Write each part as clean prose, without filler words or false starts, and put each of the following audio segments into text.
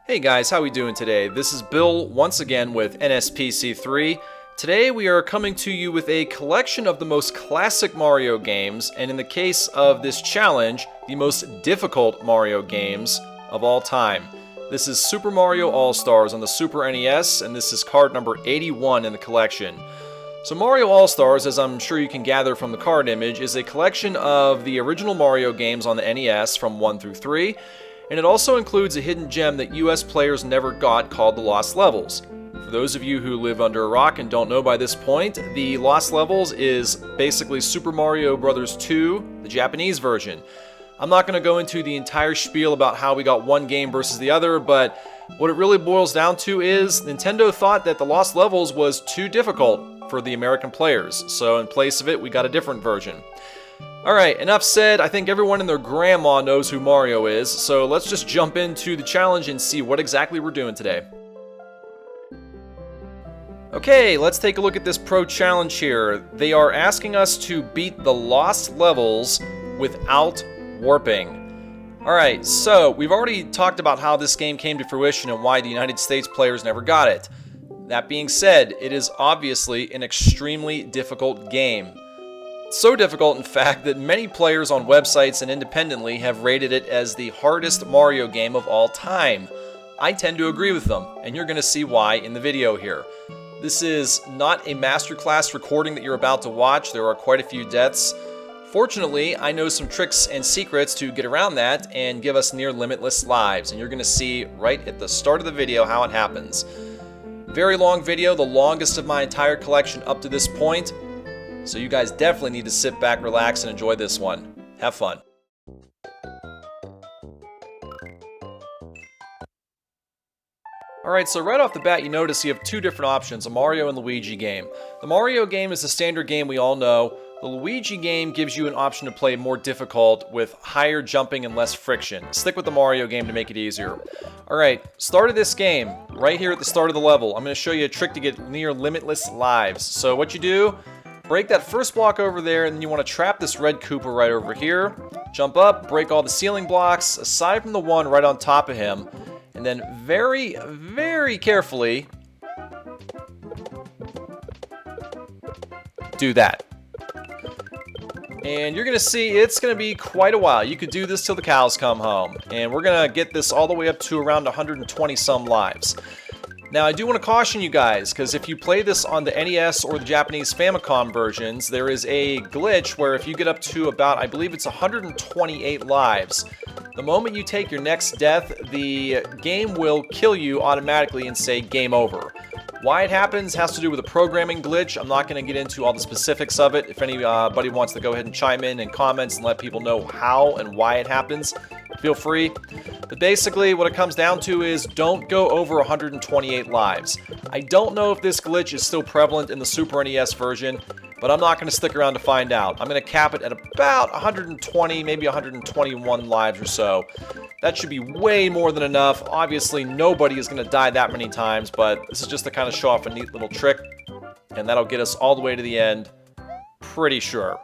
Hey guys, how we doing today? This is Bill once again with NSPC3. Today we are coming to you with a collection of the most classic Mario games, and in the case of this challenge, the most difficult Mario games of all time. This is Super Mario All-Stars on the Super NES, and this is card number 81 in the collection. So Mario All-Stars, as I'm sure you can gather from the card image, is a collection of the original Mario games on the NES from 1 through 3, and it also includes a hidden gem that US players never got called the Lost Levels. For those of you who live under a rock and don't know by this point, the Lost Levels is basically Super Mario Bros. 2, the Japanese version. I'm not going to go into the entire spiel about how we got one game versus the other, but what it really boils down to is Nintendo thought that the Lost Levels was too difficult for the American players, so in place of it, we got a different version. Alright, enough said. I think everyone and their grandma knows who Mario is, so let's just jump into the challenge and see what exactly we're doing today. Okay, let's take a look at this pro challenge here. They are asking us to beat the Lost Levels without warping. Alright, so we've already talked about how this game came to fruition and why the United States players never got it. That being said, it is obviously an extremely difficult game. So difficult, in fact, that many players on websites and independently have rated it as the hardest Mario game of all time. I tend to agree with them, and you're going to see why in the video here. This is not a masterclass recording that you're about to watch. There are quite a few deaths. Fortunately, I know some tricks and secrets to get around that and give us near limitless lives, and you're going to see right at the start of the video how it happens. Very long video, the longest of my entire collection up to this point. So you guys definitely need to sit back, relax, and enjoy this one. Have fun. Alright, so right off the bat you notice you have two different options, a Mario and Luigi game. The Mario game is the standard game we all know. The Luigi game gives you an option to play more difficult with higher jumping and less friction. Stick with the Mario game to make it easier. Alright, start of this game, right here at the start of the level. I'm going to show you a trick to get near limitless lives. So what you do, break that first block over there, and then you want to trap this red Koopa right over here. Jump up, break all the ceiling blocks, aside from the one right on top of him. And then very, very carefully do that. And you're going to see it's going to be quite a while. You could do this till the cows come home. And we're going to get this all the way up to around 120 some lives. Now, I do want to caution you guys, because if you play this on the NES or the Japanese Famicom versions, there is a glitch where if you get up to about, I believe it's 128 lives, the moment you take your next death, the game will kill you automatically and say game over. Why it happens has to do with a programming glitch. I'm not going to get into all the specifics of it. If anybody wants to go ahead and chime in comments and let people know how and why it happens, feel free. But basically what it comes down to is don't go over 128 lives. I don't know if this glitch is still prevalent in the Super NES version, but I'm not going to stick around to find out. I'm going to cap it at about 120, maybe 121 lives or so. That should be way more than enough. Obviously nobody is going to die that many times, but this is just to kind of show off a neat little trick, and that'll get us all the way to the end, pretty sure.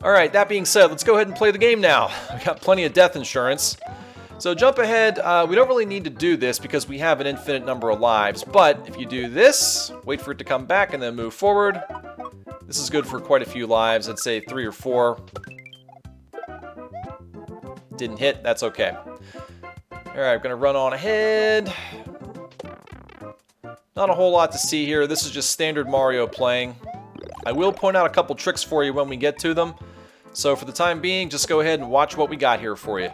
Alright, that being said, let's go ahead and play the game now. We got plenty of death insurance. So jump ahead, we don't really need to do this because we have an infinite number of lives, but if you do this, wait for it to come back and then move forward. This is good for quite a few lives, I'd say 3 or 4. Didn't hit, that's okay. Alright, we're going to run on ahead. Not a whole lot to see here, this is just standard Mario playing. I will point out a couple tricks for you when we get to them. So for the time being, just go ahead and watch what we got here for you.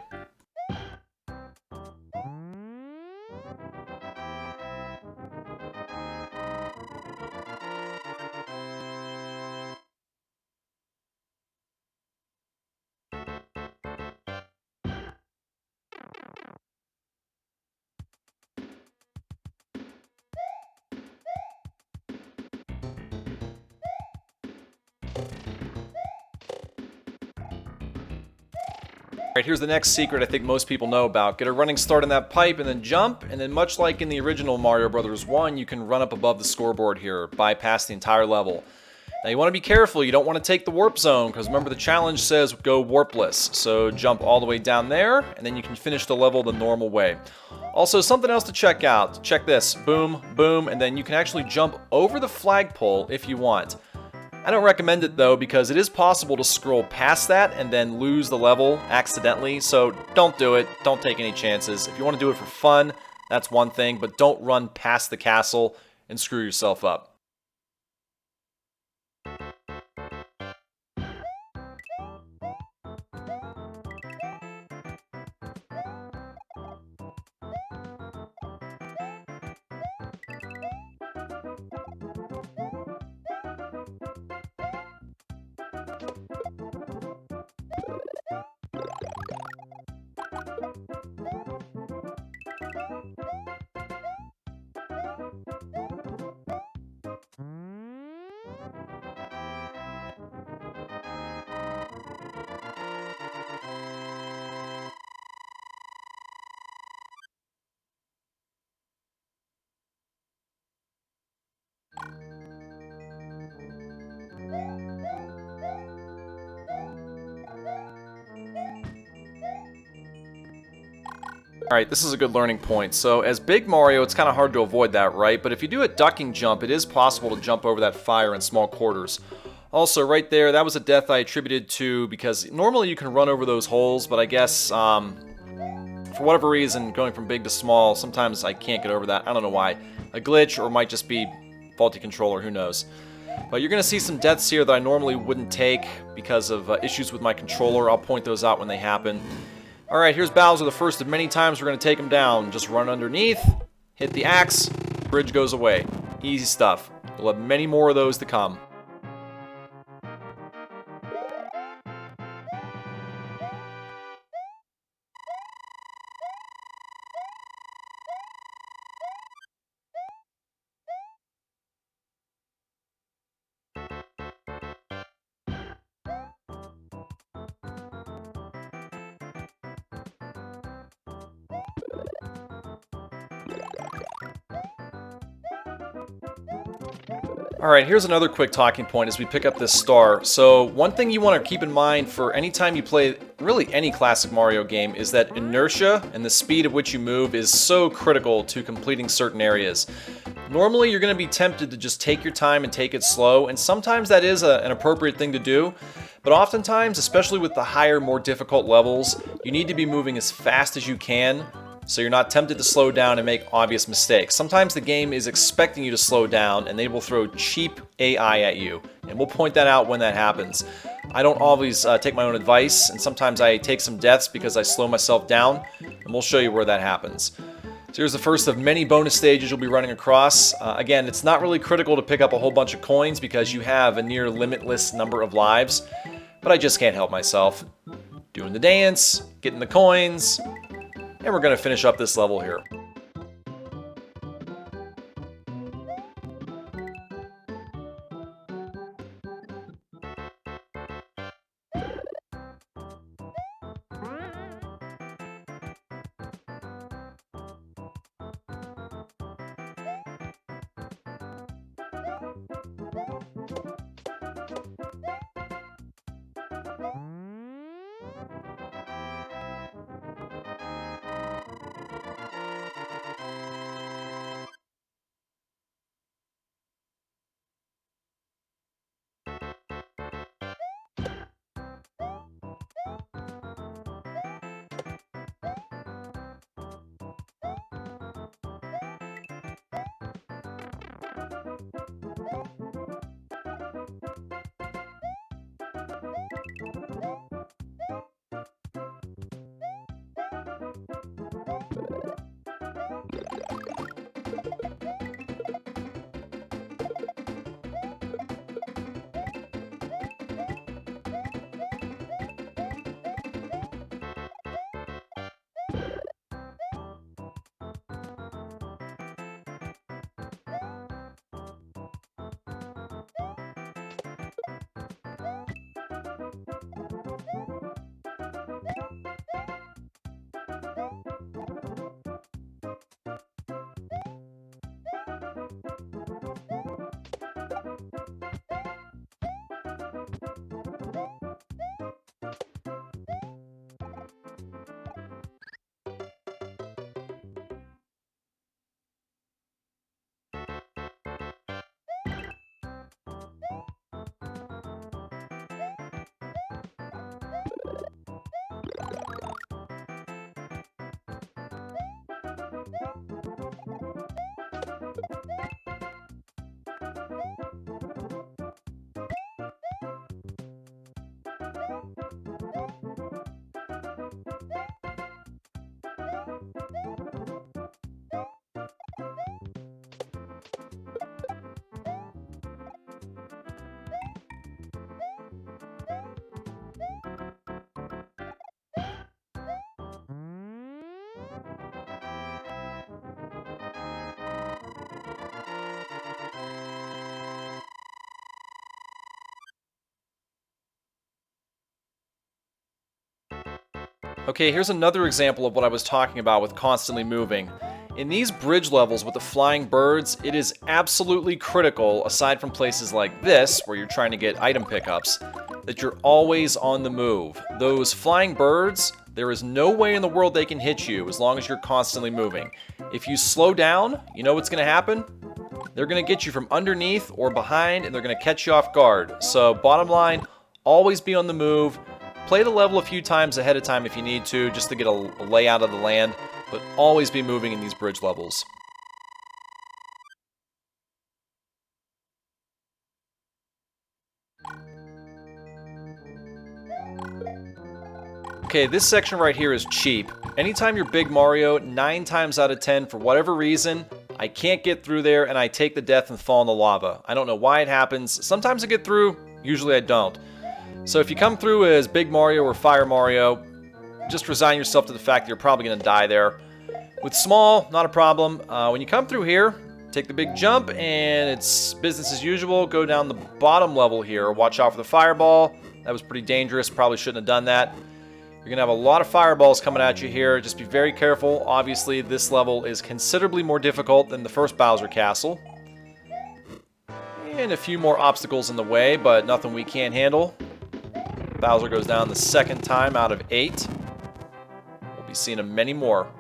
Alright, here's the next secret I think most people know about. Get a running start in that pipe and then jump, and then much like in the original Mario Bros. 1, you can run up above the scoreboard here, bypass the entire level. Now you want to be careful, you don't want to take the warp zone, because remember the challenge says go warpless. So jump all the way down there, and then you can finish the level the normal way. Also, something else to check out. Check this. Boom, boom, and then you can actually jump over the flagpole if you want. I don't recommend it though, because it is possible to scroll past that and then lose the level accidentally, so don't do it. Don't take any chances. If you want to do it for fun, that's one thing, but don't run past the castle and screw yourself up. Alright, this is a good learning point. So as Big Mario, it's kind of hard to avoid that, right? But if you do a ducking jump, it is possible to jump over that fire in small quarters. Also, right there, that was a death I attributed to, because normally you can run over those holes, but I guess, for whatever reason, going from big to small, sometimes I can't get over that. I don't know why. A glitch, or it might just be faulty controller, who knows. But you're going to see some deaths here that I normally wouldn't take because of issues with my controller. I'll point those out when they happen. Alright, here's Bowser, the first of many times we're going to take him down. Just run underneath, hit the axe, bridge goes away. Easy stuff. We'll have many more of those to come. Alright, here's another quick talking point as we pick up this star. So, one thing you want to keep in mind for any time you play really any classic Mario game is that inertia and the speed at which you move is so critical to completing certain areas. Normally, you're going to be tempted to just take your time and take it slow, and sometimes that is an appropriate thing to do. But oftentimes, especially with the higher, more difficult levels, you need to be moving as fast as you can, so you're not tempted to slow down and make obvious mistakes. Sometimes the game is expecting you to slow down and they will throw cheap AI at you, and we'll point that out when that happens. I don't always take my own advice, and sometimes I take some deaths because I slow myself down, and we'll show you where that happens. So here's the first of many bonus stages you'll be running across. Again, it's not really critical to pick up a whole bunch of coins because you have a near limitless number of lives, but I just can't help myself. Doing the dance, getting the coins, and we're going to finish up this level here. Okay, here's another example of what I was talking about with constantly moving. In these bridge levels with the flying birds, it is absolutely critical, aside from places like this, where you're trying to get item pickups, that you're always on the move. Those flying birds, there is no way in the world they can hit you as long as you're constantly moving. If you slow down, you know what's going to happen? They're going to get you from underneath or behind, and they're going to catch you off guard. So bottom line, always be on the move. Play the level a few times ahead of time if you need to, just to get a layout of the land, but always be moving in these bridge levels. Okay, this section right here is cheap. Anytime you're Big Mario, 9 times out of 10, for whatever reason, I can't get through there and I take the death and fall in the lava. I don't know why it happens. Sometimes I get through, usually I don't. So if you come through as Big Mario or Fire Mario, just resign yourself to the fact that you're probably going to die there. With Small, not a problem. When you come through here, take the big jump and it's business as usual. Go down the bottom level here. Watch out for the fireball. That was pretty dangerous. Probably shouldn't have done that. You're going to have a lot of fireballs coming at you here. Just be very careful. Obviously, this level is considerably more difficult than the first Bowser Castle. And a few more obstacles in the way, but nothing we can't handle. Bowser goes down the second time out of 8. We'll be seeing him many more.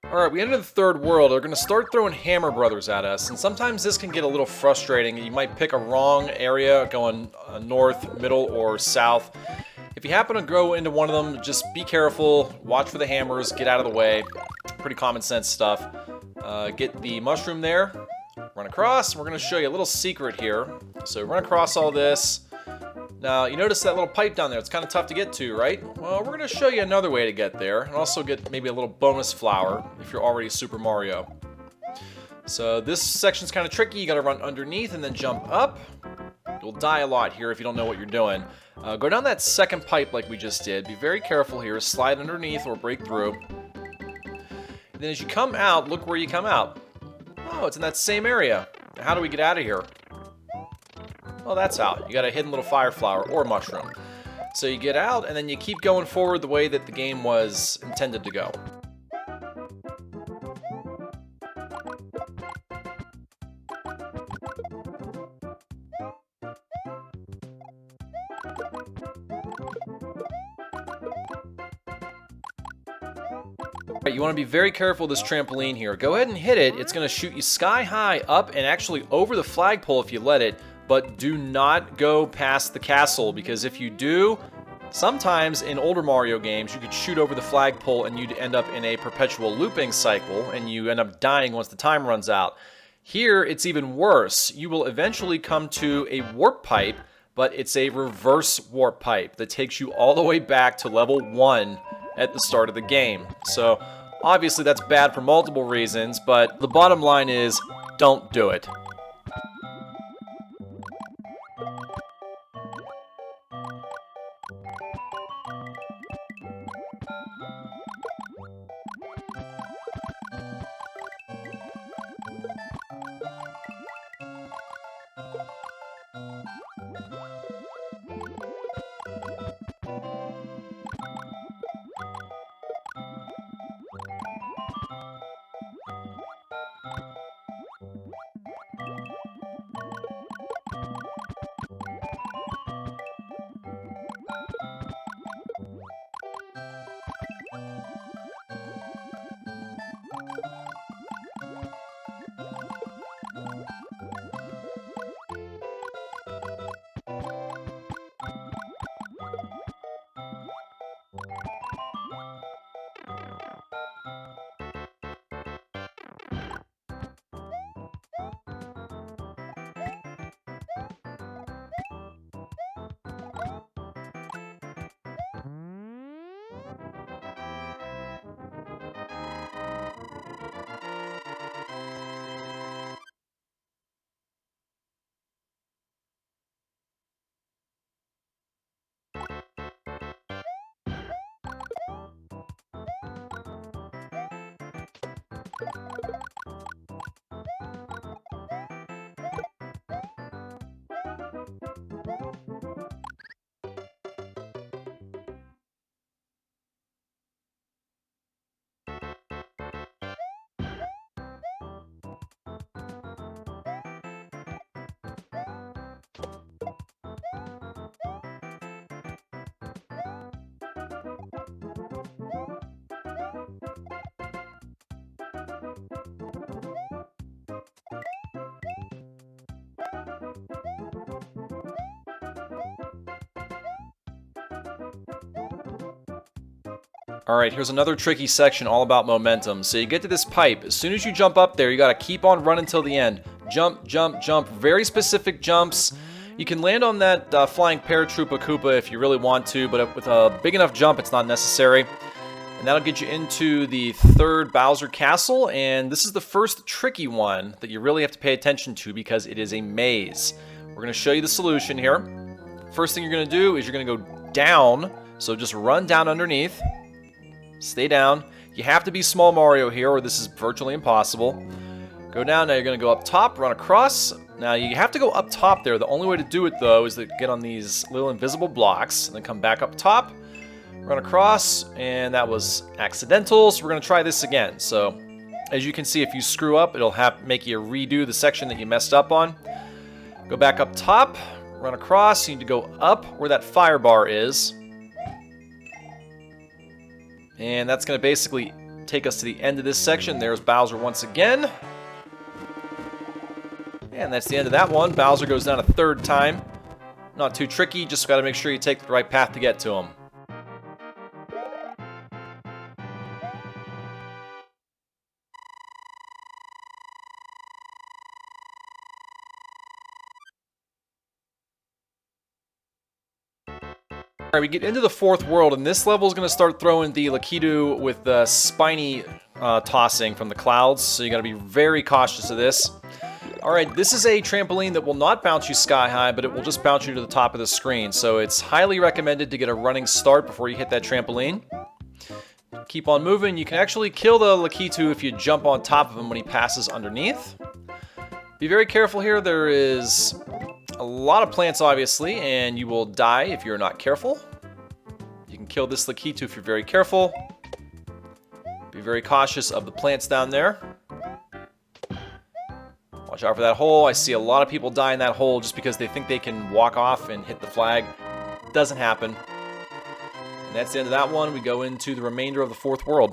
Alright, we entered the third world. They're going to start throwing Hammer Brothers at us, and sometimes this can get a little frustrating. You might pick a wrong area going north, middle, or south. If you happen to go into one of them, just be careful, watch for the hammers, get out of the way. Pretty common sense stuff. Get the mushroom there, run across, and we're going to show you a little secret here. So run across all this. Now, you notice that little pipe down there, it's kind of tough to get to, right? Well, we're going to show you another way to get there, and also get maybe a little bonus flower if you're already Super Mario. So this section's kind of tricky. You got to run underneath and then jump up. You'll die a lot here if you don't know what you're doing. Go down that second pipe like we just did. Be very careful here. Slide underneath or break through. And then as you come out, look where you come out. Oh, it's in that same area. How do we get out of here? Well, that's how. You got a hidden little fire flower or mushroom. So you get out and then you keep going forward the way that the game was intended to go. You want to be very careful with this trampoline here. Go ahead and hit it. It's going to shoot you sky high up and actually over the flagpole if you let it. But do not go past the castle, because if you do, sometimes in older Mario games you could shoot over the flagpole and you'd end up in a perpetual looping cycle and you end up dying once the time runs out. Here it's even worse. You will eventually come to a warp pipe, but it's a reverse warp pipe that takes you all the way back to level 1 at the start of the game. So obviously that's bad for multiple reasons, but the bottom line is don't do it. Alright, here's another tricky section all about momentum. So you get to this pipe. As soon as you jump up there, you gotta keep on running till the end. Jump, jump, jump. Very specific jumps. You can land on that flying Paratroopa Koopa if you really want to, but with a big enough jump, it's not necessary. And that'll get you into the third Bowser Castle, and this is the first tricky one that you really have to pay attention to because it is a maze. We're gonna show you the solution here. First thing you're gonna do is you're gonna go down, so just run down underneath. Stay down. You have to be Small Mario here or this is virtually impossible. Go down, now you're going to go up top, run across. Now you have to go up top there. The only way to do it though is to get on these little invisible blocks and then come back up top, run across, and that was accidental, so we're going to try this again. So as you can see, if you screw up, it'll make you redo the section that you messed up on. Go back up top, run across, you need to go up where that fire bar is. And that's going to basically take us to the end of this section. There's Bowser once again. And that's the end of that one. Bowser goes down a third time. Not too tricky, just got to make sure you take the right path to get to him. Alright, we get into the fourth world, and this level is going to start throwing the Lakitu with the spiny tossing from the clouds, so you got to be very cautious of this. Alright, this is a trampoline that will not bounce you sky high, but it will just bounce you to the top of the screen, so it's highly recommended to get a running start before you hit that trampoline. Keep on moving. You can actually kill the Lakitu if you jump on top of him when he passes underneath. Be very careful here. There is a lot of plants, obviously, and you will die if you're not careful. You can kill this Lakitu if you're very careful. Be very cautious of the plants down there. Watch out for that hole. I see a lot of people die in that hole just because they think they can walk off and hit the flag. Doesn't happen. And that's the end of that one. We go into the remainder of the fourth world.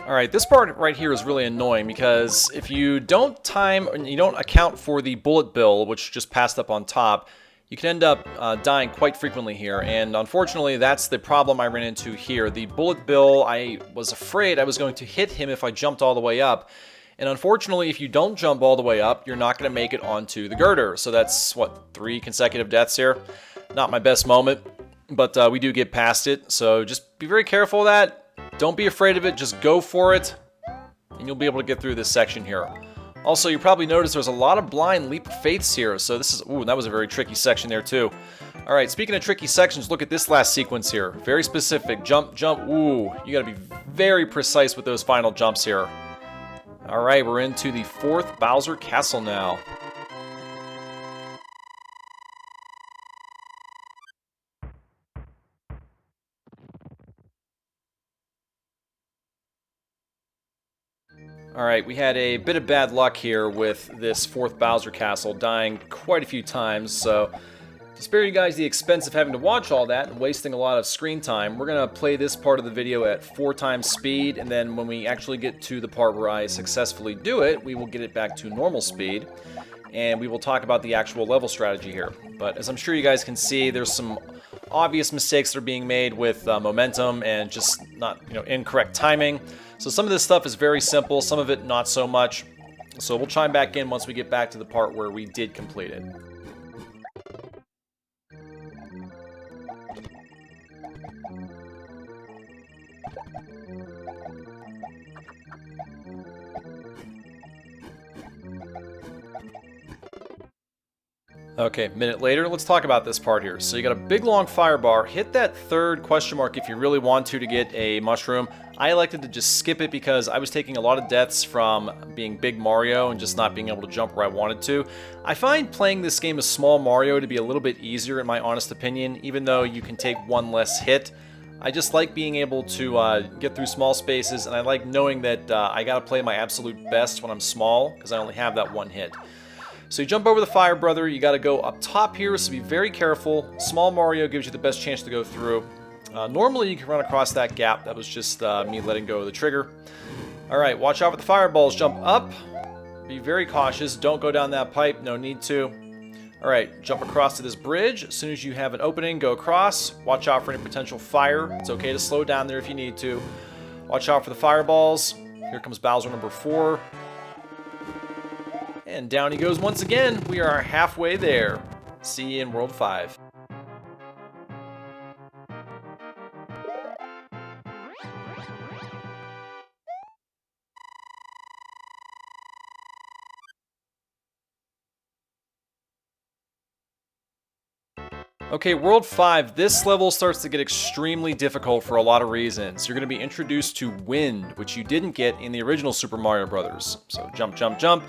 Alright, this part right here is really annoying because if you don't time and you don't account for the bullet bill, which just passed up on top, you can end up dying quite frequently here, and unfortunately that's the problem I ran into here. The bullet bill, I was afraid I was going to hit him if I jumped all the way up, and unfortunately if you don't jump all the way up, you're not going to make it onto the girder. So that's, what, 3 consecutive deaths here? Not my best moment, but we do get past it, so just be very careful of that. Don't be afraid of it, just go for it, and you'll be able to get through this section here. Also, you probably noticed there's a lot of blind leap of faiths here, so this is, ooh, that was a very tricky section there too. Alright, speaking of tricky sections, look at this last sequence here. Very specific, jump, jump, ooh, you gotta be very precise with those final jumps here. Alright, we're into the 4th Bowser Castle now. Alright, we had a bit of bad luck here with this 4th Bowser Castle, dying quite a few times, so to spare you guys the expense of having to watch all that and wasting a lot of screen time, we're going to play this part of the video at 4 times speed, and then when we actually get to the part where I successfully do it, we will get it back to normal speed, and we will talk about the actual level strategy here. But as I'm sure you guys can see, there's some obvious mistakes that are being made with momentum and just not, incorrect timing. So some of this stuff is very simple, some of it not so much. So we'll chime back in once we get back to the part where we did complete it. Okay, a minute later, let's talk about this part here. So you got a big long fire bar, hit that 3rd question mark if you really want to get a mushroom. I elected to just skip it because I was taking a lot of deaths from being Big Mario and just not being able to jump where I wanted to. I find playing this game as Small Mario to be a little bit easier in my honest opinion, even though you can take one less hit. I just like being able to get through small spaces, and I like knowing that I gotta play my absolute best when I'm small, because I only have that one hit. So you jump over the fire, brother, you gotta go up top here, so be very careful. Small Mario gives you the best chance to go through. Normally you can run across that gap, that was just me letting go of the trigger. Alright, watch out for the fireballs, jump up. Be very cautious, don't go down that pipe, no need to. Alright, jump across to this bridge. As soon as you have an opening, go across. Watch out for any potential fire. It's okay to slow down there if you need to. Watch out for the fireballs. Here comes Bowser number 4. And down he goes once again. We are halfway there. See you in World 5. Okay, World 5, this level starts to get extremely difficult for a lot of reasons. You're going to be introduced to wind, which you didn't get in the original Super Mario Bros. So jump, jump, jump.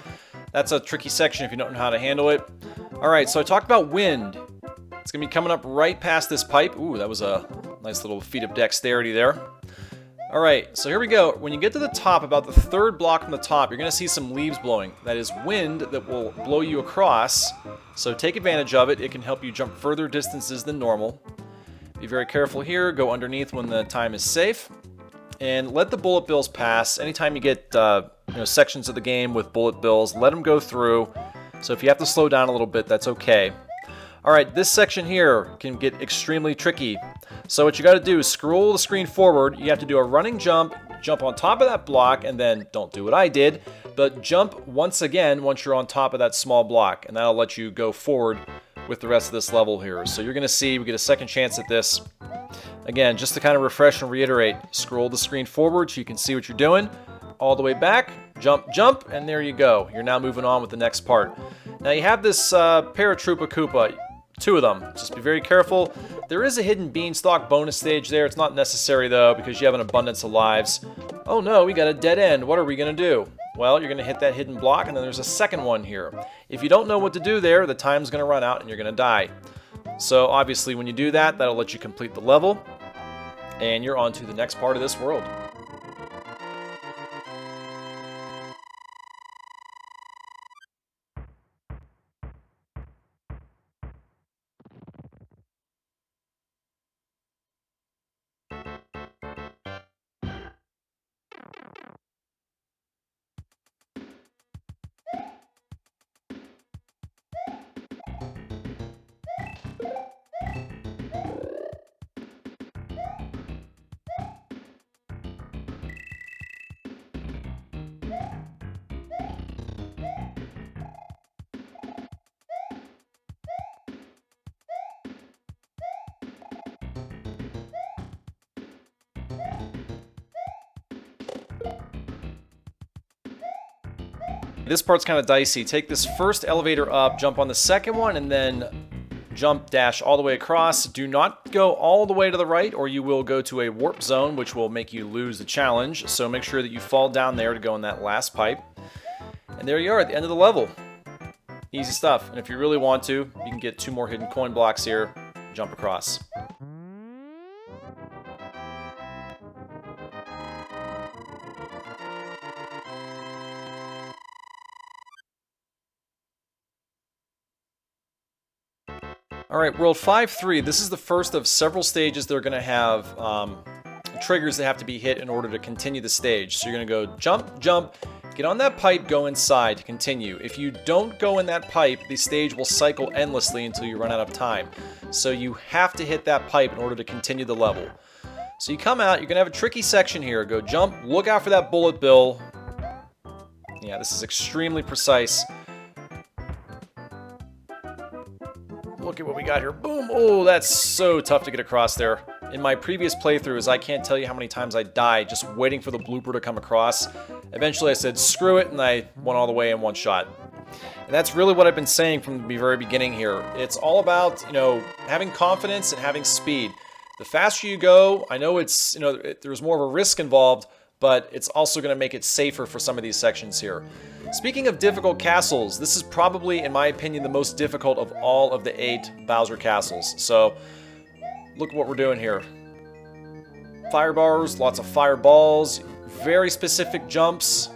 That's a tricky section if you don't know how to handle it. Alright, so I talked about wind. It's going to be coming up right past this pipe. Ooh, that was a nice little feat of dexterity there. Alright, so here we go. When you get to the top, about the 3rd block from the top, you're going to see some leaves blowing. That is wind that will blow you across. So take advantage of it. It can help you jump further distances than normal. Be very careful here. Go underneath when the time is safe. And let the bullet bills pass. Anytime you get sections of the game with bullet bills, let them go through. So if you have to slow down a little bit, that's okay. Alright, this section here can get extremely tricky. So what you got to do is scroll the screen forward. You have to do a running jump, jump on top of that block, and then don't do what I did, but jump once again once you're on top of that small block, and that'll let you go forward with the rest of this level here. So you're going to see we get a second chance at this. Again, just to kind of refresh and reiterate, scroll the screen forward so you can see what you're doing. All the way back, jump, jump, and there you go. You're now moving on with the next part. Now you have this Paratroopa Koopa. 2 of them. Just be very careful. There is a hidden beanstalk bonus stage there. It's not necessary though because you have an abundance of lives. Oh no, we got a dead end. What are we going to do? Well, you're going to hit that hidden block and then there's a second one here. If you don't know what to do there, the time's going to run out and you're going to die. So obviously when you do that, that'll let you complete the level and you're on to the next part of this world. this part's kind of dicey. Take this first elevator up, jump on the second one, and then jump dash all the way across. Do not go all the way to the right or you will go to a warp zone, which will make you lose the challenge. So make sure that you fall down there to go in that last pipe. And there you are at the end of the level. Easy stuff. And if you really want to, you can get 2 more hidden coin blocks here, jump across. Alright, World 5-3, this is the first of several stages that are going to have triggers that have to be hit in order to continue the stage. So you're going to go jump, jump, get on that pipe, go inside to continue. If you don't go in that pipe, the stage will cycle endlessly until you run out of time. So you have to hit that pipe in order to continue the level. So you come out, you're going to have a tricky section here. Go jump, look out for that bullet bill. Yeah, this is extremely precise. Look at what we got here. Boom! Oh, that's so tough to get across there. In my previous playthroughs, I can't tell you how many times I died just waiting for the blooper to come across. Eventually I said, screw it, and I went all the way in one shot. And that's really what I've been saying from the very beginning here. It's all about, you know, having confidence and having speed. The faster you go, I know it's, you know, there's more of a risk involved, but it's also going to make it safer for some of these sections here. Speaking of difficult castles, this is probably, in my opinion, the most difficult of all of the 8 Bowser castles. So, look what we're doing here. Fire bars, lots of fireballs, very specific jumps,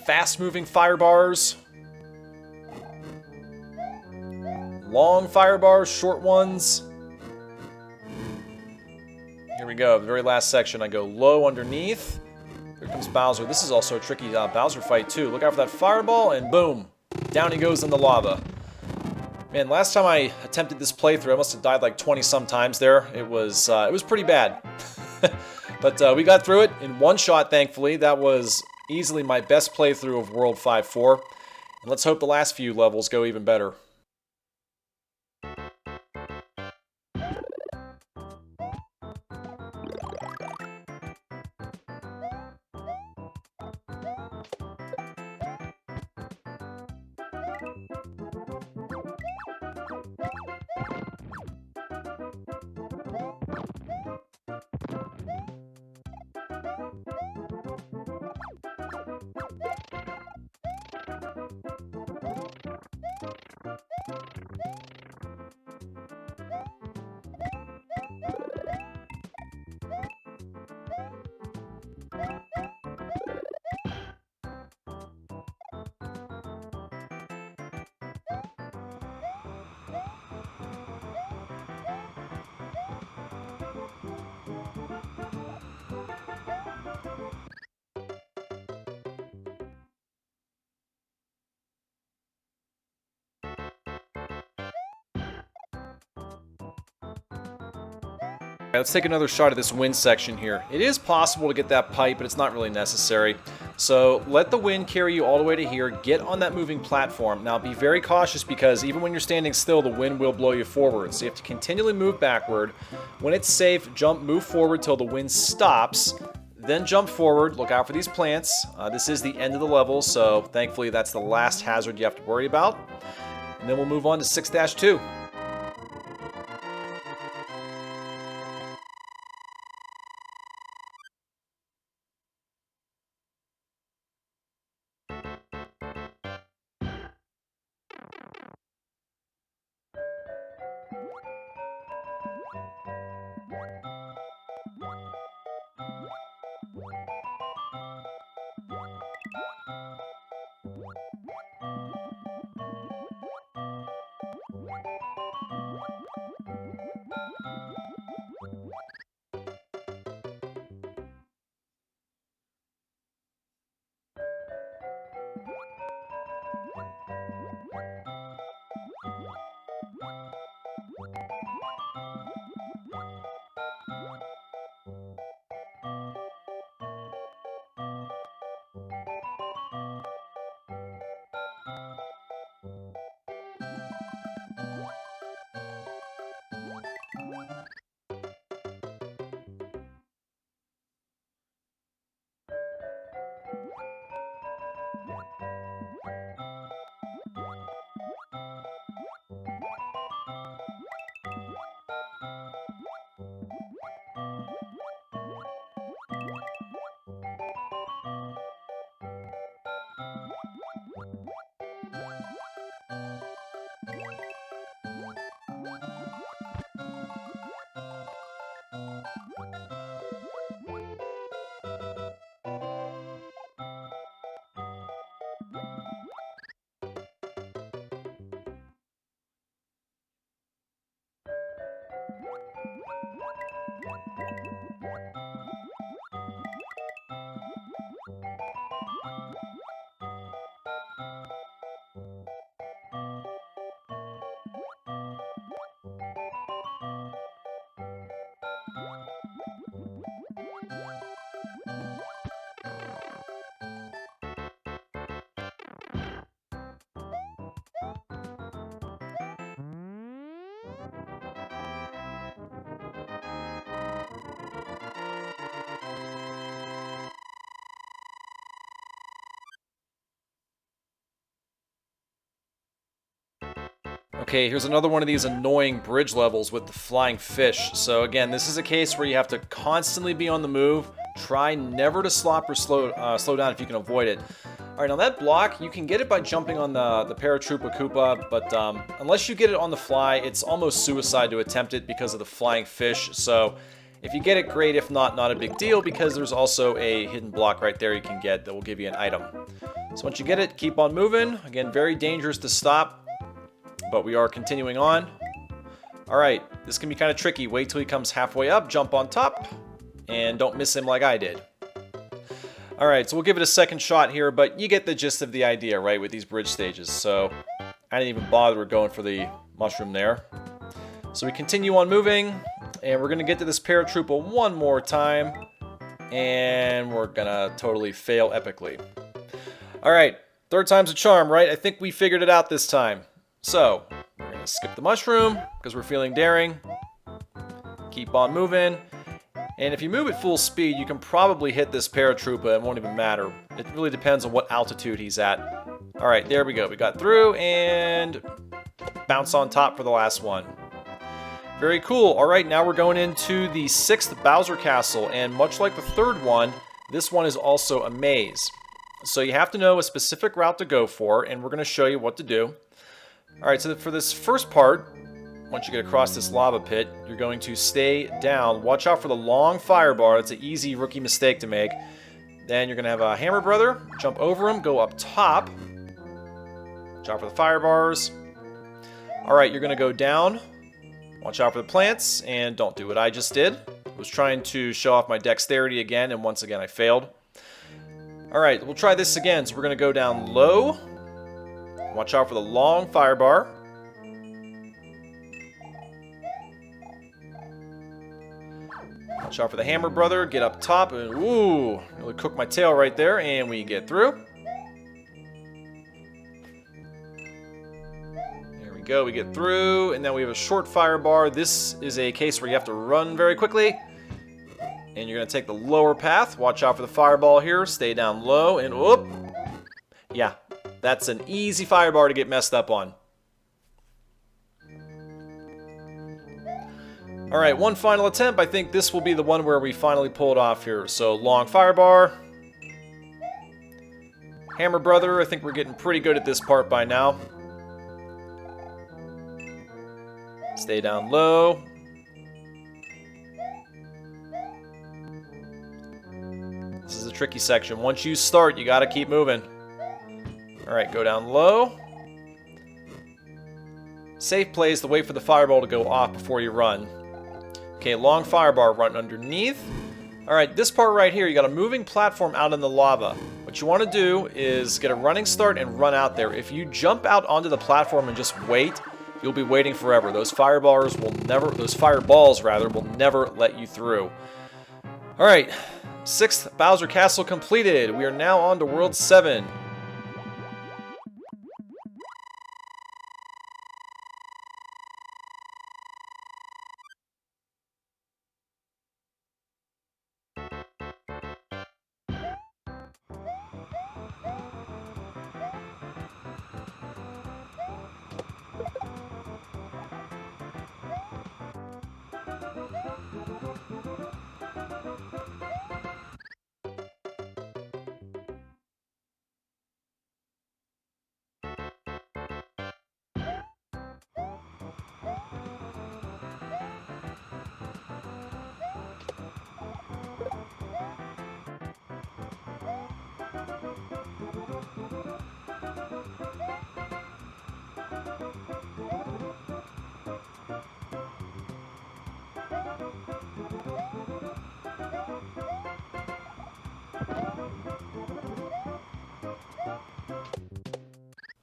fast-moving fire bars, long fire bars, short ones. Here we go, the very last section. I go low underneath. Here comes Bowser. This is also a tricky Bowser fight too. Look out for that fireball and boom! Down he goes in the lava. Man, last time I attempted this playthrough, I must have died like 20 some times there. It was pretty bad. But we got through it in one shot, thankfully. That was easily my best playthrough of World 5-4. And let's hope the last few levels go even better. Let's take another shot at this wind section here. It is possible to get that pipe, but it's not really necessary. So let the wind carry you all the way to here. Get on that moving platform. Now be very cautious because even when you're standing still, the wind will blow you forward. So you have to continually move backward. When it's safe, move forward till the wind stops. Then jump forward. Look out for these plants. This is the end of the level, so thankfully that's the last hazard you have to worry about. And then we'll move on to 6-2. Okay, here's another one of these annoying bridge levels with the flying fish. So again, this is a case where you have to constantly be on the move. Try never to slop or slow down if you can avoid it. All right, now that block, you can get it by jumping on the Paratroopa Koopa, but unless you get it on the fly, it's almost suicide to attempt it because of the flying fish. So if you get it, great. If not, not a big deal, because there's also a hidden block right there you can get that will give you an item. So once you get it, keep on moving. Again, very dangerous to stop, but we are continuing on. All right, this can be kind of tricky. Wait till he comes halfway up, jump on top, and don't miss him like I did. All right, so we'll give it a second shot here, but you get the gist of the idea, right, with these bridge stages. So I didn't even bother going for the mushroom there. So we continue on moving, and we're going to get to this Paratroopa one more time, and we're going to totally fail epically. All right, third time's a charm, right? I think we figured it out this time. So we're going to skip the mushroom because we're feeling daring. Keep on moving. And if you move at full speed, you can probably hit this Paratroopa. It won't even matter. It really depends on what altitude he's at. All right, there we go. We got through and bounce on top for the last one. Very cool. All right, now we're going into the 6th Bowser Castle. And much like the third one, this one is also a maze. So you have to know a specific route to go for, and we're going to show you what to do. All right, so for this first part, once you get across this lava pit, you're going to stay down. Watch out for the long fire bar. It's an easy rookie mistake to make. Then you're going to have a Hammer Brother. Jump over him. Go up top. Watch out for the fire bars. All right, you're going to go down. Watch out for the plants. And don't do what I just did. I was trying to show off my dexterity again, and once again I failed. All right, we'll try this again. So we're going to go down low. Watch out for the long fire bar. Watch out for the Hammer Brother, get up top, and ooh, really cooked my tail right there, and we get through. There we go, we get through, and then we have a short fire bar. This is a case where you have to run very quickly, and you're going to take the lower path. Watch out for the fireball here, stay down low, and whoop. Yeah, that's an easy fire bar to get messed up on. All right, one final attempt. I think this will be the one where we finally pull it off here. So long fire bar. Hammer Brother, I think we're getting pretty good at this part by now. Stay down low. This is a tricky section. Once you start, you got to keep moving. All right, go down low. Safe play is to wait for the fireball to go off before you run. Okay, long firebar, run underneath. All right, this part right here, you got a moving platform out in the lava. What you want to do is get a running start and run out there. If you jump out onto the platform and just wait, you'll be waiting forever. Those fireballs will never let you through. All right, 6th Bowser Castle completed. We are now on to World 7.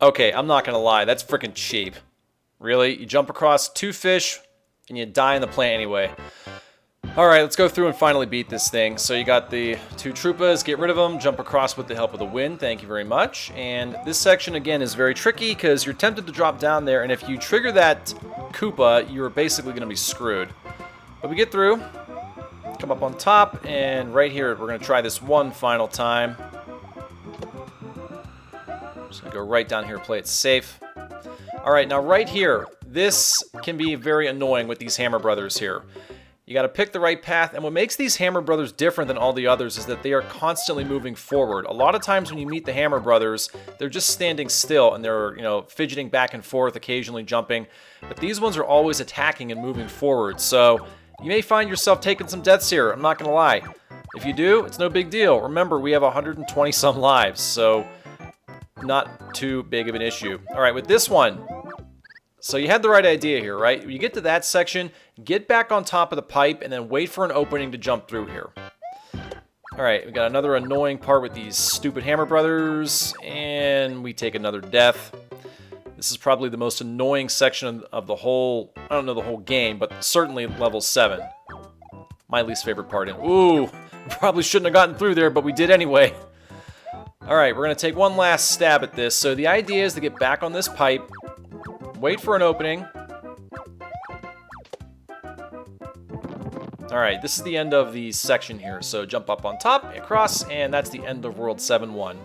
Okay, I'm not gonna lie, that's freaking cheap. Really? You jump across 2 fish and you die in the plant anyway. Alright, let's go through and finally beat this thing. So you got the 2 Troopas, get rid of them, jump across with the help of the wind, thank you very much. And this section again is very tricky because you're tempted to drop down there, and if you trigger that Koopa, you're basically gonna be screwed. But we get through, come up on top, and right here we're gonna try this one final time. Just gonna go right down here, play it safe. Alright, now right here, this can be very annoying with these Hammer Brothers here. You gotta pick the right path, and what makes these Hammer Brothers different than all the others is that they are constantly moving forward. A lot of times when you meet the Hammer Brothers, they're just standing still, and they're, fidgeting back and forth, occasionally jumping. But these ones are always attacking and moving forward, so you may find yourself taking some deaths here, I'm not gonna lie. If you do, it's no big deal. Remember, we have 120 some lives, so not too big of an issue. Alright, with this one, so you had the right idea here, right? When you get to that section, get back on top of the pipe and then wait for an opening to jump through here. Alright, we got another annoying part with these stupid Hammer Brothers, and we take another death. This is probably the most annoying section of the whole, I don't know the whole game, but certainly level 7. My least favorite part in. Ooh, probably shouldn't have gotten through there, but we did anyway. Alright, we're going to take one last stab at this. So the idea is to get back on this pipe, wait for an opening. Alright, this is the end of the section here. So jump up on top, across, and that's the end of World 7-1.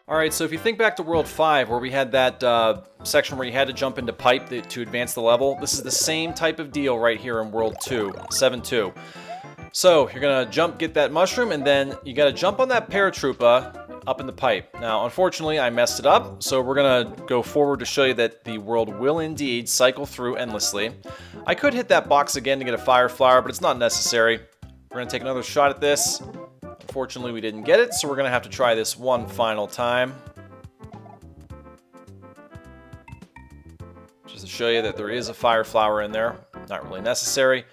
Alright, so if you think back to World 5, where we had that section where you had to jump into pipe to advance the level, this is the same type of deal right here in World 2, 7-2. So, you're going to jump, get that mushroom, and then you got to jump on that Paratroopa up in the pipe. Now, unfortunately, I messed it up, so we're going to go forward to show you that the world will indeed cycle through endlessly. I could hit that box again to get a fire flower, but it's not necessary. We're going to take another shot at this. Unfortunately, we didn't get it, so we're going to have to try this one final time. Just to show you that there is a fire flower in there. Not really necessary.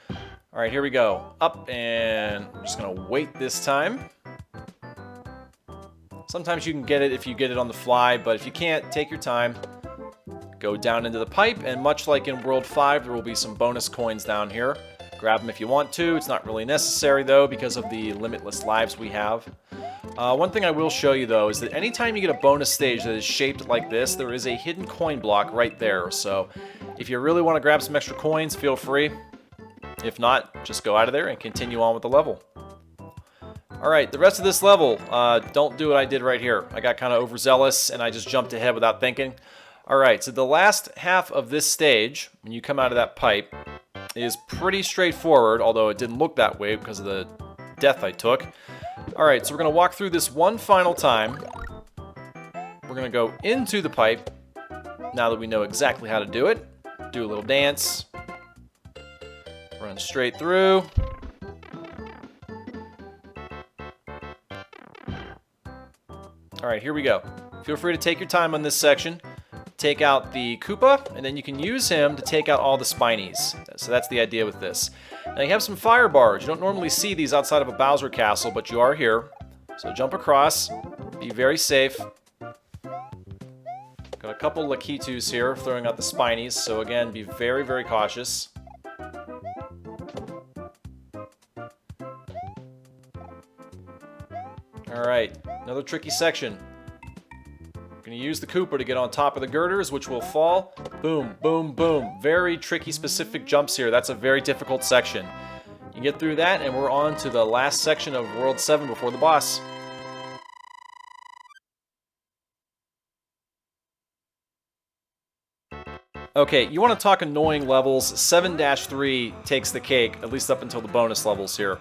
Alright, here we go. Up, and we're just going to wait this time. Sometimes you can get it if you get it on the fly, but if you can't, take your time. Go down into the pipe, and much like in World 5, there will be some bonus coins down here. Grab them if you want to. It's not really necessary, though, because of the limitless lives we have. One thing I will show you, though, is that anytime you get a bonus stage that is shaped like this, there is a hidden coin block right there. So if you really want to grab some extra coins, feel free. If not, just go out of there and continue on with the level. Alright, the rest of this level, don't do what I did right here. I got kind of overzealous, and I just jumped ahead without thinking. Alright, so the last half of this stage, when you come out of that pipe, is pretty straightforward, although it didn't look that way because of the death I took. Alright, so we're going to walk through this one final time. We're going to go into the pipe, now that we know exactly how to do it. Do a little dance. Run straight through. Alright, here we go. Feel free to take your time on this section. Take out the Koopa, and then you can use him to take out all the Spinies. So that's the idea with this. Now you have some fire bars. You don't normally see these outside of a Bowser castle, but you are here. So jump across. Be very safe. Got a couple Lakitus here throwing out the Spinies, so again, be very, very cautious. Alright, another tricky section. Going to use the Koopa to get on top of the girders, which will fall. Boom, boom, boom. Very tricky specific jumps here. That's a very difficult section. You get through that, and we're on to the last section of World 7 before the boss. Okay, you want to talk annoying levels. 7-3 takes the cake, at least up until the bonus levels here.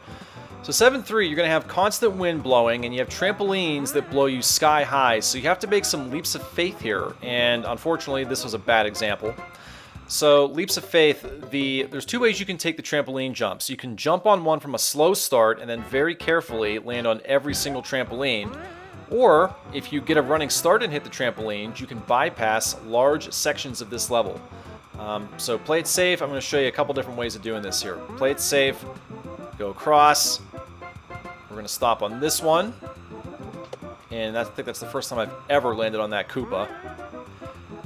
So 7-3, you're going to have constant wind blowing, and you have trampolines that blow you sky high, so you have to make some leaps of faith here, and unfortunately this was a bad example. So leaps of faith, there's two ways you can take the trampoline jumps. You can jump on one from a slow start and then very carefully land on every single trampoline, or if you get a running start and hit the trampolines, you can bypass large sections of this level. So play it safe. I'm going to show you a couple different ways of doing this here. Play it safe, go across. We're going to stop on this one, and I think that's the first time I've ever landed on that Koopa.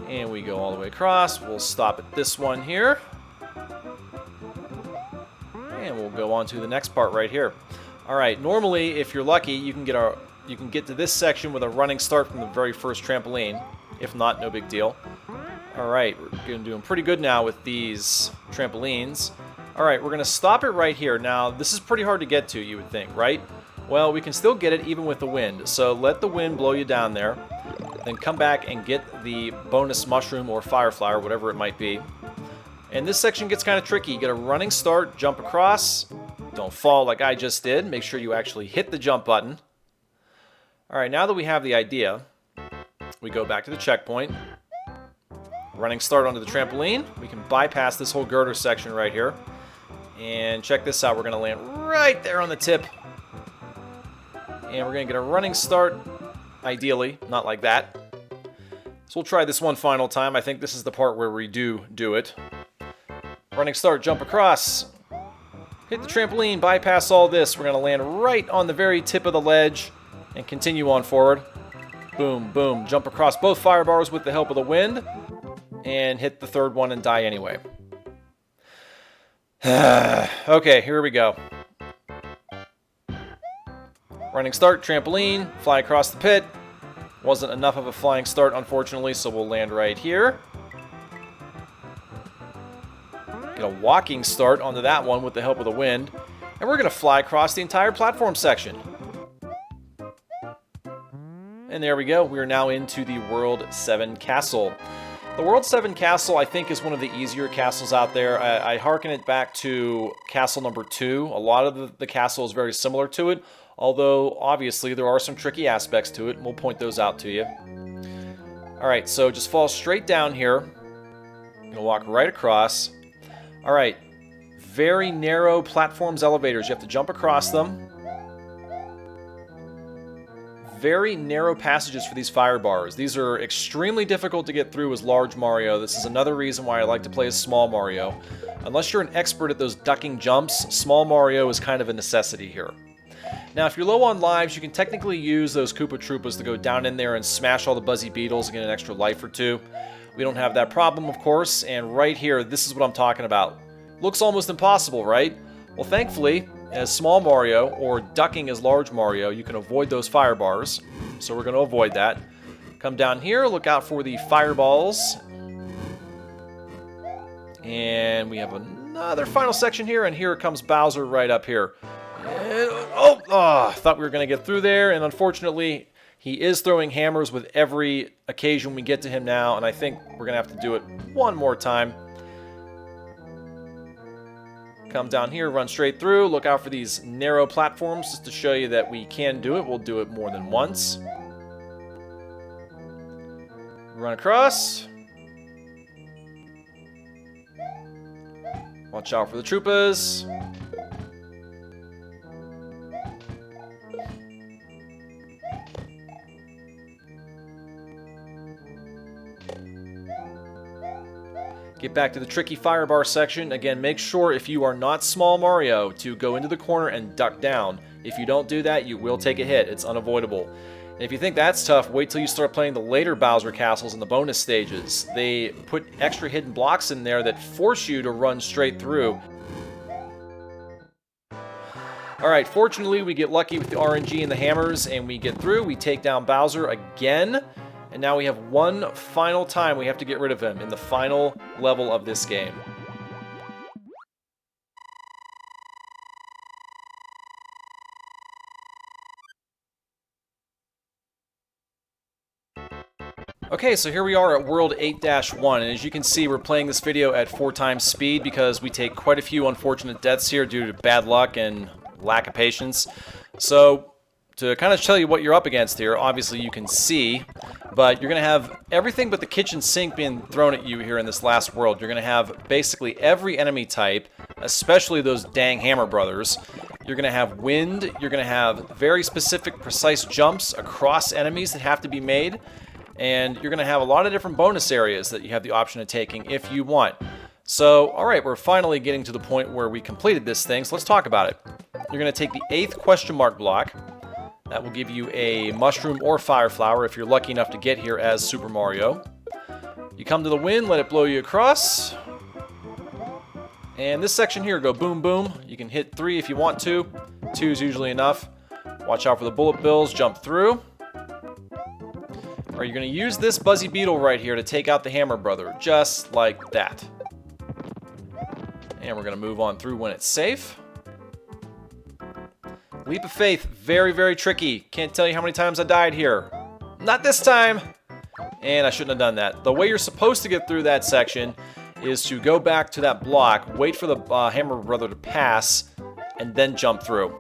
And we go all the way across. We'll stop at this one here, and we'll go on to the next part right here. All right, normally if you're lucky, you can get to this section with a running start from the very first trampoline. If not, no big deal. All Alright, we're doing pretty good now with these trampolines. Alright, we're going to stop it right here. Now, this is pretty hard to get to, you would think, right? Well, we can still get it even with the wind. So let the wind blow you down there. Then come back and get the bonus mushroom or firefly or whatever it might be. And this section gets kind of tricky. You get a running start, jump across. Don't fall like I just did. Make sure you actually hit the jump button. Alright, now that we have the idea, we go back to the checkpoint. Running start onto the trampoline. We can bypass this whole girder section right here. And check this out. We're going to land right there on the tip. And we're going to get a running start, ideally, not like that. So we'll try this one final time. I think this is the part where we do it. Running start, jump across. Hit the trampoline, bypass all this. We're going to land right on the very tip of the ledge and continue on forward. Boom, boom. Jump across both fire bars with the help of the wind. And hit the third one and die anyway. Okay, here we go. Running start, trampoline, fly across the pit. Wasn't enough of a flying start, unfortunately, so we'll land right here. Get a walking start onto that one with the help of the wind. And we're going to fly across the entire platform section. And there we go. We are now into the World 7 Castle. The World 7 Castle, I think, is one of the easier castles out there. I hearken it back to Castle number 2. A lot of the castle is very similar to it, although, obviously, there are some tricky aspects to it, and we'll point those out to you. Alright, so just fall straight down here. I'm going to walk right across. Alright, very narrow platforms, elevators. You have to jump across them. Very narrow passages for these fire bars. These are extremely difficult to get through as large Mario. This is another reason why I like to play as small Mario. Unless you're an expert at those ducking jumps, small Mario is kind of a necessity here. Now, if you're low on lives, you can technically use those Koopa Troopas to go down in there and smash all the Buzzy Beetles and get an extra life or two. We don't have that problem, of course, and right here, this is what I'm talking about. Looks almost impossible, right? Well, thankfully, as small Mario, or ducking as large Mario, you can avoid those fire bars. So we're going to avoid that. Come down here, look out for the fireballs. And we have another final section here, and here comes Bowser right up here. And, I thought we were going to get through there, and unfortunately, he is throwing hammers with every occasion we get to him now, and I think we're going to have to do it one more time. Come down here, run straight through, look out for these narrow platforms just to show you that we can do it. We'll do it more than once. Run across. Watch out for the Troopas. Get back to the tricky fire bar section. Again, make sure if you are not small Mario to go into the corner and duck down. If you don't do that, you will take a hit. It's unavoidable. And if you think that's tough, wait till you start playing the later Bowser castles in the bonus stages. They put extra hidden blocks in there that force you to run straight through. Alright, fortunately we get lucky with the RNG and the hammers and we get through. We take down Bowser again. And now we have one final time we have to get rid of him in the final level of this game. Okay, so here we are at World 8-1, and as you can see, we're playing this video at 4 times speed because we take quite a few unfortunate deaths here due to bad luck and lack of patience. So, to kind of tell you what you're up against here, obviously you can see, but you're going to have everything but the kitchen sink being thrown at you here in this last world. You're going to have basically every enemy type, especially those dang Hammer Brothers. You're going to have wind, you're going to have very specific, precise jumps across enemies that have to be made, and you're going to have a lot of different bonus areas that you have the option of taking if you want. So, alright, we're finally getting to the point where we completed this thing, so let's talk about it. You're going to take the 8th question mark block. That will give you a mushroom or fire flower if you're lucky enough to get here as Super Mario. You come to the wind, let it blow you across. And this section here, go boom boom. You can hit 3 if you want to. 2 is usually enough. Watch out for the bullet bills, jump through. Alright, you're going to use this Buzzy Beetle right here to take out the Hammer Brother, just like that. And we're going to move on through when it's safe. Leap of Faith, very, very tricky. Can't tell you how many times I died here. Not this time! And I shouldn't have done that. The way you're supposed to get through that section is to go back to that block, wait for the Hammer Brother to pass, and then jump through.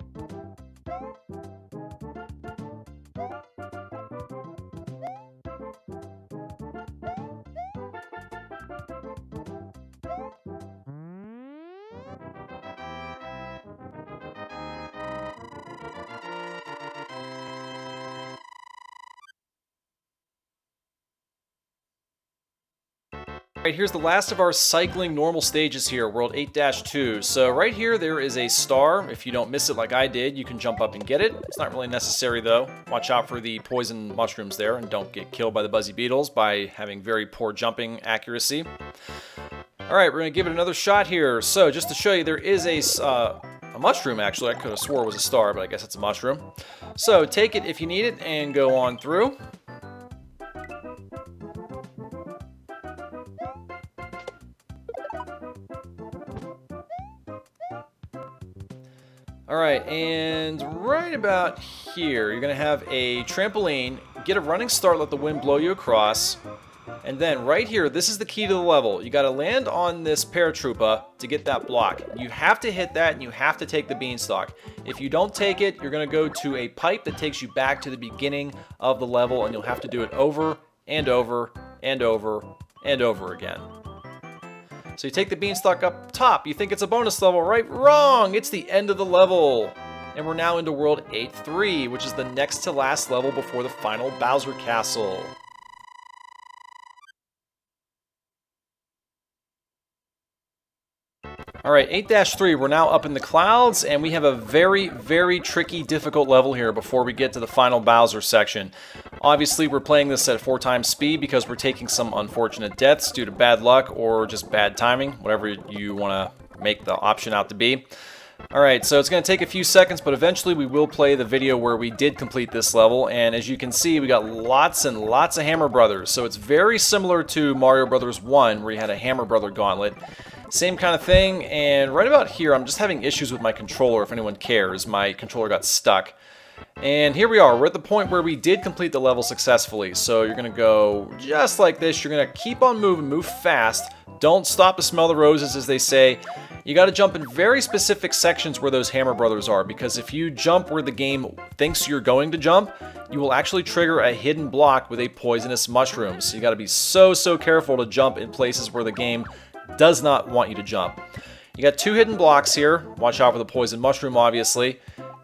Alright, here's the last of our cycling normal stages here, World 8-2. So right here, there is a star. If you don't miss it like I did, you can jump up and get it. It's not really necessary though. Watch out for the poison mushrooms there and don't get killed by the Buzzy Beetles by having very poor jumping accuracy. Alright, we're going to give it another shot here. So just to show you, there is a mushroom actually. I could have swore it was a star, but I guess it's a mushroom. So take it if you need it and go on through. Alright, and right about here, you're going to have a trampoline, get a running start, let the wind blow you across, and then right here, this is the key to the level. You got to land on this Paratroopa to get that block. You have to hit that and you have to take the beanstalk. If you don't take it, you're going to go to a pipe that takes you back to the beginning of the level, and you'll have to do it over and over and over and over again. So you take the beanstalk up top, you think it's a bonus level, right? Wrong! It's the end of the level! And we're now into World 8-3, which is the next to last level before the final Bowser Castle. Alright, 8-3, we're now up in the clouds, and we have a very, very tricky, difficult level here before we get to the final Bowser section. Obviously, we're playing this at 4 times speed because we're taking some unfortunate deaths due to bad luck or just bad timing, whatever you want to make the option out to be. Alright, so it's going to take a few seconds, but eventually we will play the video where we did complete this level, and as you can see, we got lots and lots of Hammer Brothers, so it's very similar to Mario Brothers 1, where you had a Hammer Brother gauntlet. Same kind of thing, and right about here, I'm just having issues with my controller, if anyone cares. My controller got stuck. And here we are, we're at the point where we did complete the level successfully. So you're going to go just like this, you're going to keep on moving, move fast. Don't stop to smell the roses, as they say. You got to jump in very specific sections where those Hammer Brothers are, because if you jump where the game thinks you're going to jump, you will actually trigger a hidden block with a poisonous mushroom. So you got to be so careful to jump in places where the game does not want you to jump. You got 2 hidden blocks here. Watch out for the poison mushroom, obviously.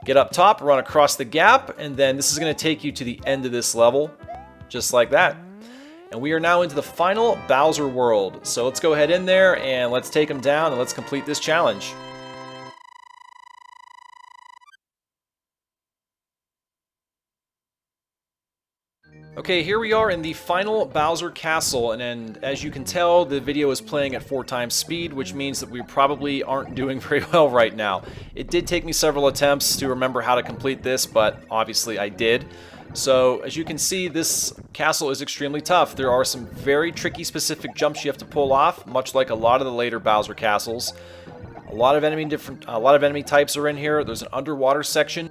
Get up top, run across the gap, and then this is going to take you to the end of this level, just like that. And we are now into the final Bowser world. So let's go ahead in there and let's take him down and let's complete this challenge. Okay, here we are in the final Bowser Castle, and as you can tell, the video is playing at 4 times speed, which means that we probably aren't doing very well right now. It did take me several attempts to remember how to complete this, but obviously I did. So, as you can see, this castle is extremely tough. There are some very tricky specific jumps you have to pull off, much like a lot of the later Bowser castles. A lot of enemy types are in here. There's an underwater section.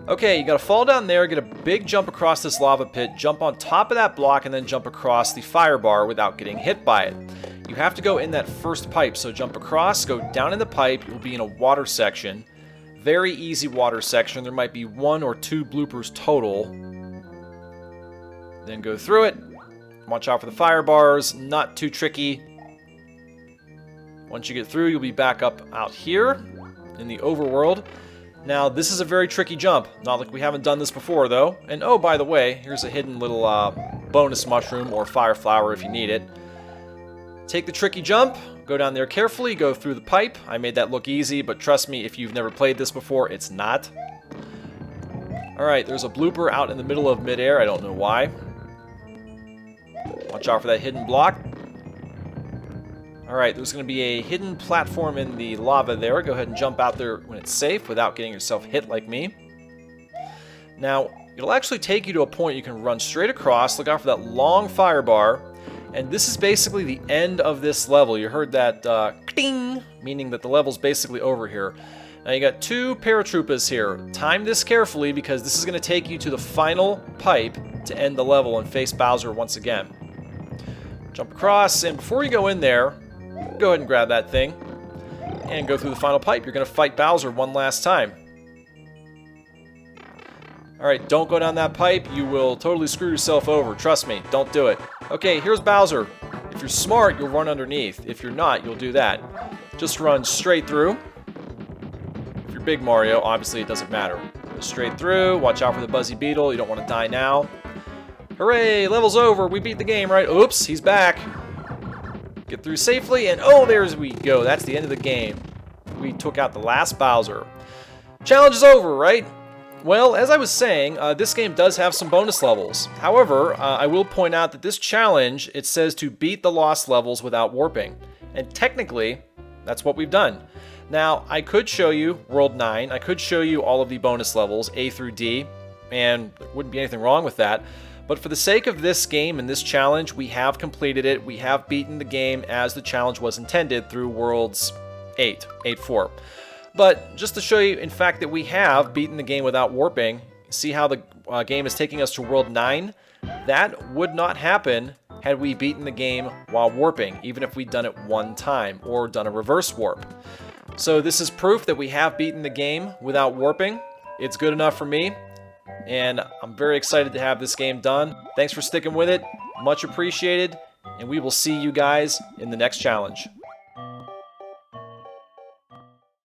Okay, you gotta fall down there, get a big jump across this lava pit, jump on top of that block, and then jump across the fire bar without getting hit by it. You have to go in that first pipe, so jump across, go down in the pipe, you'll be in a water section. Very easy water section, there might be 1 or 2 bloopers total. Then go through it, watch out for the fire bars, not too tricky. Once you get through, you'll be back up out here in the overworld. Now, this is a very tricky jump. Not like we haven't done this before, though. And oh, by the way, here's a hidden little bonus mushroom or fire flower if you need it. Take the tricky jump, go down there carefully, go through the pipe. I made that look easy, but trust me, if you've never played this before, it's not. Alright, there's a blooper out in the middle of midair. I don't know why. Watch out for that hidden block. Alright, there's going to be a hidden platform in the lava there. Go ahead and jump out there when it's safe without getting yourself hit like me. Now, it'll actually take you to a point you can run straight across, look out for that long fire bar, and this is basically the end of this level. You heard that ding, meaning that the level's basically over here. Now you got 2 paratroopas here. Time this carefully because this is going to take you to the final pipe to end the level and face Bowser once again. Jump across, and before you go in there, go ahead and grab that thing and go through the final pipe. You're going to fight Bowser one last time. Alright, don't go down that pipe. You will totally screw yourself over. Trust me, don't do it. Okay, here's Bowser. If you're smart, you'll run underneath. If you're not, you'll do that. Just run straight through. If you're big Mario, obviously it doesn't matter. Go straight through. Watch out for the Buzzy Beetle. You don't want to die now. Hooray, level's over. We beat the game, right? Oops, he's back. Get through safely, and oh, there's we go. That's the end of the game. We took out the last Bowser. Challenge is over, right? Well, as I was saying, this game does have some bonus levels. However, I will point out that this challenge, it says to beat the lost levels without warping. And technically, that's what we've done. Now, I could show you World 9, I could show you all of the bonus levels, A through D, and there wouldn't be anything wrong with that. But for the sake of this game and this challenge, we have completed it. We have beaten the game as the challenge was intended through Worlds 8-4. But just to show you, in fact, that we have beaten the game without warping, see how the game is taking us to World 9? That would not happen had we beaten the game while warping, even if we'd done it one time or done a reverse warp. So this is proof that we have beaten the game without warping. It's good enough for me, and I'm very excited to have this game done. Thanks for sticking with it, much appreciated, and we will see you guys in the next challenge.